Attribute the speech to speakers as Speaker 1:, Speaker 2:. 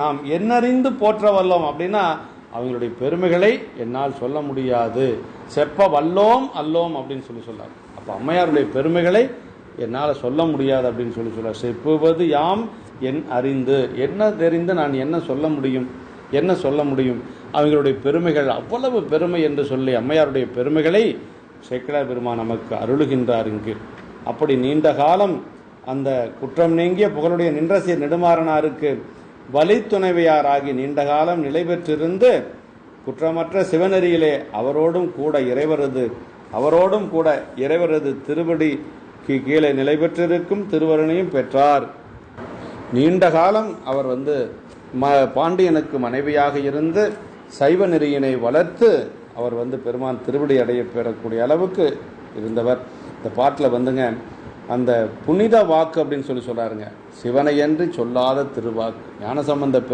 Speaker 1: நாம் என்னறிந்து போற்ற வல்லோம் அப்படின்னா அவங்களுடைய பெருமைகளை என்னால் சொல்ல முடியாது. செப்ப வல்லோம் அல்லோம் அப்படின்னு சொல்றார். அப்போ அம்மையாருடைய பெருமைகளை என்னால் சொல்ல முடியாது அப்படின்னு சொல்றார். செப்புவது யாம் என் அறிந்து, என்ன தெரிந்து நான் என்ன சொல்ல முடியும் அவங்களுடைய பெருமைகள் அவ்வளவு பெருமை என்று சொல்லி அம்மையாருடைய பெருமைகளை சேக்கிழார் பெருமான் நமக்கு அருளுகின்றார் இங்கு. அப்படி நீண்ட காலம் அந்த குற்றம் நீங்கிய புகழுடைய நின்றசீர் நெடுமாறனாருக்கு வழித்துணைவியாராகி நீண்ட காலம் நிலை பெற்றிருந்து குற்றமற்ற சிவநெறியிலே அவரோடும் கூட இறைவரது திருவடிக்கு கீழே நிலை பெற்றிருக்கும் திருவருணையும் பெற்றார். நீண்ட காலம் அவர் பாண்டியனுக்கு மனைவியாக இருந்து சைவ நெறியினை வளர்த்து அவர் பெருமான் திருவடி அடைய பெறக்கூடிய அளவுக்கு இருந்தவர். இந்த பாட்டில் அந்த புனித வாக்கு அப்படின்னு சொல்றாருங்க. சிவனையன்றி சொல்லாத திருவாக்கு. ஞானசம்பந்த